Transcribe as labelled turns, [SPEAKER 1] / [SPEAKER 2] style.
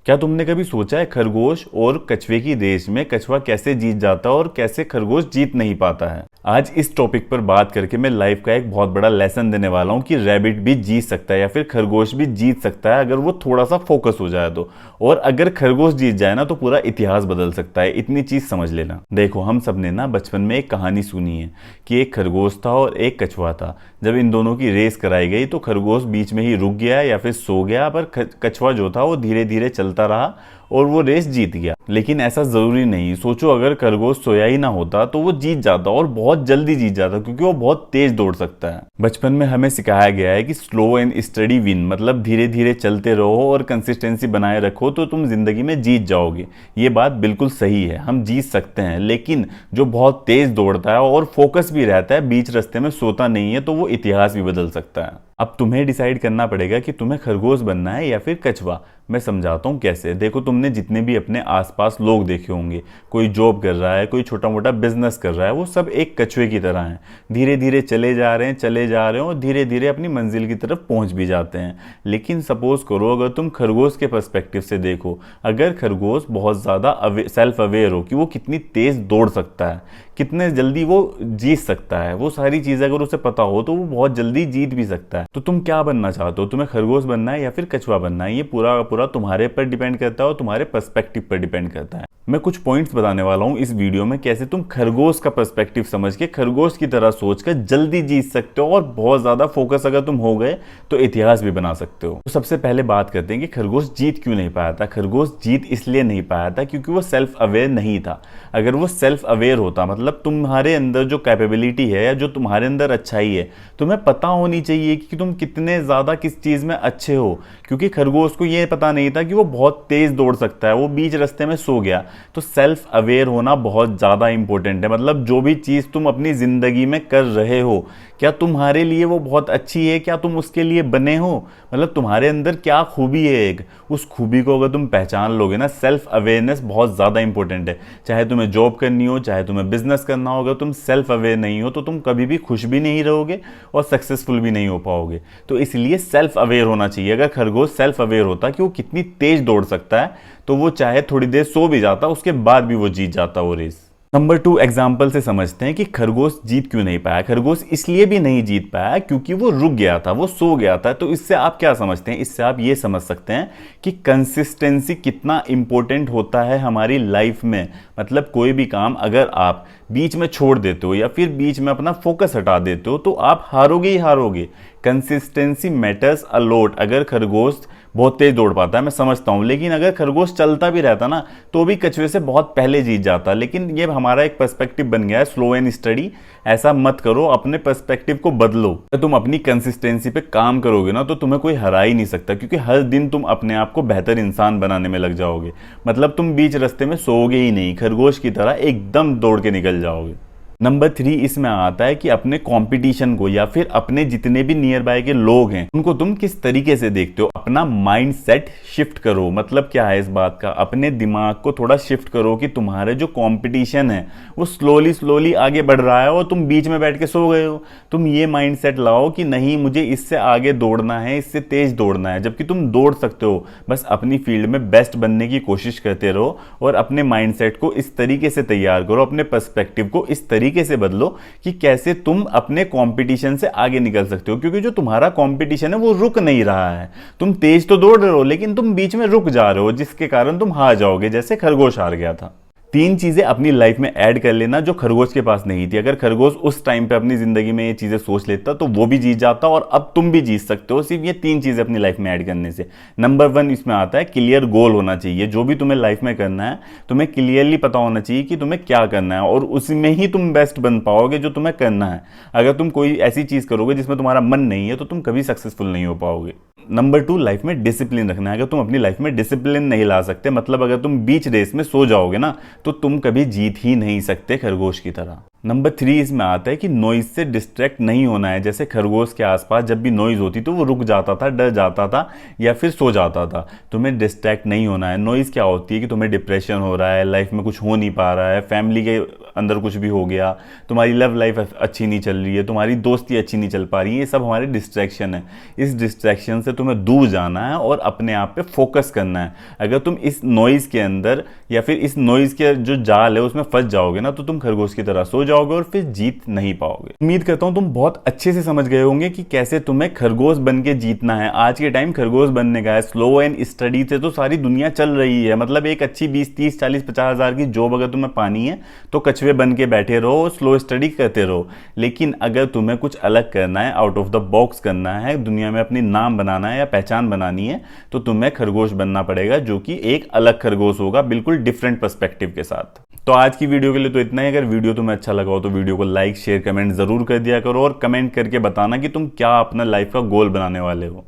[SPEAKER 1] क्या तुमने कभी सोचा है खरगोश और कछुए की रेस में कछुआ कैसे जीत जाता है और कैसे खरगोश जीत नहीं पाता है? आज इस टॉपिक पर बात करके मैं लाइफ का एक बहुत बड़ा लेसन देने वाला हूँ कि रैबिट भी जीत सकता है या फिर खरगोश भी जीत सकता है अगर वो थोड़ा सा फोकस हो जाए तो। और अगर खरगोश जीत जाए ना तो पूरा इतिहास बदल सकता है, इतनी चीज समझ लेना। देखो, हम सबने ना बचपन में एक कहानी सुनी है कि एक खरगोश था और एक कछुआ था। जब इन दोनों की रेस कराई गई तो खरगोश बीच में ही रुक गया या फिर सो गया, पर कछुआ जो था वो धीरे धीरे चलता रहा और वो रेस जीत गया। लेकिन ऐसा जरूरी नहीं। सोचो, अगर खरगोश सोया ही ना होता तो वो जीत जाता और बहुत जल्दी जीत जाता, क्योंकि वो बहुत तेज दौड़ सकता है। बचपन में हमें सिखाया गया है कि स्लो एंड स्टडी विन, मतलब धीरे धीरे चलते रहो और कंसिस्टेंसी बनाए रखो तो तुम जिंदगी में जीत जाओगे। ये बात बिल्कुल सही है, हम जीत सकते हैं। लेकिन जो बहुत तेज दौड़ता है और फोकस भी रहता है, बीच रास्ते में सोता नहीं है, तो वो इतिहास भी बदल सकता है। अब तुम्हें डिसाइड करना पड़ेगा कि तुम्हें खरगोश बनना है या फिर कछुआ। मैं समझाता हूँ कैसे। देखो, तुमने जितने भी अपने आसपास लोग देखे होंगे, कोई जॉब कर रहा है, कोई छोटा मोटा बिजनेस कर रहा है, वो सब एक कछुए की तरह हैं। धीरे धीरे चले जा रहे हैं और धीरे धीरे अपनी मंजिल की तरफ पहुंच भी जाते हैं। लेकिन सपोज करो, अगर तुम खरगोश के पर्सपेक्टिव से देखो, अगर खरगोश बहुत ज़्यादा सेल्फ अवेयर हो कि वो कितनी तेज दौड़ सकता है, कितने जल्दी वो जीत सकता है, वो सारी चीज़ें अगर उसे पता हो तो वो बहुत जल्दी जीत भी सकता है। तो तुम क्या बनना चाहते हो? तुम्हें खरगोश बनना है या फिर कछुआ बनना है? ये पूरा पूरा तुम्हारे पर डिपेंड करता है और तुम्हारे पर्सपेक्टिव पर डिपेंड करता है। मैं कुछ पॉइंट्स बताने वाला हूं इस वीडियो में, कैसे तुम खरगोश का पर्सपेक्टिव समझ के खरगोश की तरह सोचकर जल्दी जीत सकते हो और बहुत ज्यादा फोकस अगर तुम हो गए तो इतिहास भी बना सकते हो। तो सबसे पहले बात करते हैं कि खरगोश जीत क्यों नहीं पाया था। खरगोश जीत इसलिए नहीं पाया था क्योंकि वो सेल्फ अवेयर नहीं था। अगर वो सेल्फ अवेयर होता, मतलब तुम्हारे अंदर जो कैपेबिलिटी है या जो तुम्हारे अंदर अच्छाई है, तुम्हें पता होनी चाहिए कि तुम कितने ज्यादा किस चीज में अच्छे हो। क्योंकि खरगोश को यह पता नहीं था कि वो बहुत तेज दौड़ सकता है, वो बीच रास्ते में सो गया। तो सेल्फ अवेयर होना बहुत ज़्यादा इंपॉर्टेंट है। मतलब जो भी चीज़ तुम अपनी ज़िंदगी में कर रहे हो, क्या तुम्हारे लिए वो बहुत अच्छी है? क्या तुम उसके लिए बने हो? मतलब तुम्हारे अंदर क्या खूबी है, एक उस खूबी को अगर तुम पहचान लोगे ना, सेल्फ अवेयरनेस बहुत ज़्यादा इंपॉर्टेंट है। चाहे तुम्हें जॉब करनी हो, चाहे तुम्हें बिजनेस करना होगा, तुम सेल्फ अवेयर नहीं हो तो तुम कभी भी खुश भी नहीं रहोगे और सक्सेसफुल भी नहीं हो पाओगे। तो इसलिए सेल्फ अवेयर होना चाहिए। अगर खरगोश सेल्फ अवेयर होता कि वो कितनी तेज दौड़ सकता है, तो वो चाहे थोड़ी देर सो भी जाता, उसके बाद भी वो जीत जाता वो रेस। नंबर 2 एग्जाम्पल से समझते हैं कि खरगोश जीत क्यों नहीं पाया। खरगोश इसलिए भी नहीं जीत पाया क्योंकि वो रुक गया था, वो सो गया था। तो इससे आप क्या समझते हैं? इससे आप ये समझ सकते हैं कि कंसिस्टेंसी कितना इंपॉर्टेंट होता है हमारी लाइफ में। मतलब कोई भी काम अगर आप बीच में छोड़ देते हो या फिर बीच में अपना फोकस हटा देते हो तो आप हारोगे ही हारोगे। Consistency matters a lot. अगर खरगोश बहुत तेज दौड़ पाता है, मैं समझता हूँ, लेकिन अगर खरगोश चलता भी रहता ना तो भी कछुए से बहुत पहले जीत जाता। लेकिन ये हमारा एक पर्सपेक्टिव बन गया है, स्लो एंड स्टडी। ऐसा मत करो, अपने पर्सपेक्टिव को बदलो। अगर तुम अपनी कंसिस्टेंसी पे काम करोगे ना तो तुम्हें कोई हरा ही नहीं सकता, क्योंकि हर दिन तुम अपने आप को बेहतर इंसान बनाने में लग जाओगे। मतलब तुम बीच रास्ते में सोओगे ही नहीं, खरगोश की तरह एकदम दौड़ के निकल जाओगे। नंबर 3 इसमें आता है कि अपने कंपटीशन को या फिर अपने जितने भी नियर बाय के लोग हैं उनको तुम किस तरीके से देखते हो। अपना माइंड सेट शिफ्ट करो। मतलब क्या है इस बात का? अपने दिमाग को थोड़ा शिफ्ट करो कि तुम्हारे जो कंपटीशन है वो स्लोली स्लोली आगे बढ़ रहा है और तुम बीच में बैठ के सो गए हो। तुम ये माइंड सेट लाओ कि नहीं, मुझे इससे आगे दौड़ना है, इससे तेज दौड़ना है। जबकि तुम दौड़ सकते हो, बस अपनी फील्ड में बेस्ट बनने की कोशिश करते रहो और अपने माइंड सेट को इस तरीके से तैयार करो, अपने पर्सपेक्टिव को इस तरीके से बदलो कि कैसे तुम अपने कंपटीशन से आगे निकल सकते हो। क्योंकि जो तुम्हारा कंपटीशन है वो रुक नहीं रहा है। तुम तेज तो दौड़ रहे हो लेकिन तुम बीच में रुक जा रहे हो, जिसके कारण तुम हार जाओगे, जैसे खरगोश हार गया था। 3 चीजें अपनी लाइफ में ऐड कर लेना जो खरगोश के पास नहीं थी। अगर खरगोश उस टाइम पे अपनी जिंदगी में ये चीजें सोच लेता तो वो भी जीत जाता और अब तुम भी जीत सकते हो, सिर्फ ये 3 चीजें अपनी लाइफ में ऐड करने से। नंबर 1 इसमें आता है क्लियर गोल होना चाहिए। जो भी तुम्हें लाइफ में करना है, तुम्हें क्लियरली पता होना चाहिए कि तुम्हें क्या करना है और उसमें ही तुम बेस्ट बन पाओगे जो तुम्हें करना है। अगर तुम कोई ऐसी चीज करोगे जिसमें तुम्हारा मन नहीं है तो तुम कभी सक्सेसफुल नहीं हो पाओगे। नंबर 2 लाइफ में डिसिप्लिन रखना है। अगर तुम अपनी लाइफ में डिसिप्लिन नहीं ला सकते, मतलब अगर तुम बीच रेस में सो जाओगे ना तो तुम कभी जीत ही नहीं सकते खरगोश की तरह। नंबर 3 इसमें आता है कि नॉइज से डिस्ट्रैक्ट नहीं होना है। जैसे खरगोश के आसपास जब भी नॉइज होती तो वो रुक जाता था, डर जाता था या फिर सो जाता था। तुम्हें डिस्ट्रैक्ट नहीं होना है। नॉइज क्या होती है कि तुम्हें डिप्रेशन हो रहा है, लाइफ में कुछ हो नहीं पा रहा है, फैमिली के अंदर कुछ भी हो गया, तुम्हारी लव लाइफ अच्छी नहीं चल रही है, तुम्हारी दोस्ती अच्छी नहीं चल पा रही है, ये सब हमारे डिस्ट्रैक्शन है। इस डिस्ट्रैक्शन से तुम्हें दूर जाना है और अपने आप पे फोकस करना है। अगर तुम इस नॉइज के अंदर या फिर इस नॉइज के जो जाल है उसमें फंस जाओगे ना, तो तुम खरगोश की तरह सो जाओगे और फिर जीत नहीं पाओगे। उम्मीद करता हूं तुम बहुत अच्छे से समझ गए होंगे कि कैसे तुम्हें खरगोश बन के जीतना है। आज के टाइम खरगोश बनने का है। स्लो एंड स्टडी से तो सारी दुनिया चल रही है। मतलब एक अच्छी 20, 30, 40, 50 हजार की जॉब अगर तुम्हें पानी है तो कछुए बन के बैठे रहो, स्लो स्टडी करते रहो। लेकिन अगर तुम्हें कुछ अलग करना है, आउट ऑफ द बॉक्स करना है, दुनिया में अपनी नाम बनाना है या पहचान बनानी है, तो तुम्हें खरगोश बनना पड़ेगा, जो कि एक अलग खरगोश होगा, बिल्कुल डिफरेंट पर्सपेक्टिव के साथ। तो आज की वीडियो के लिए तो इतना ही। अगर वीडियो तुम्हें अच्छा लगा हो तो वीडियो को लाइक, शेयर, कमेंट जरूर कर दिया करो और कमेंट करके बताना कि तुम क्या अपना लाइफ का गोल बनाने वाले हो।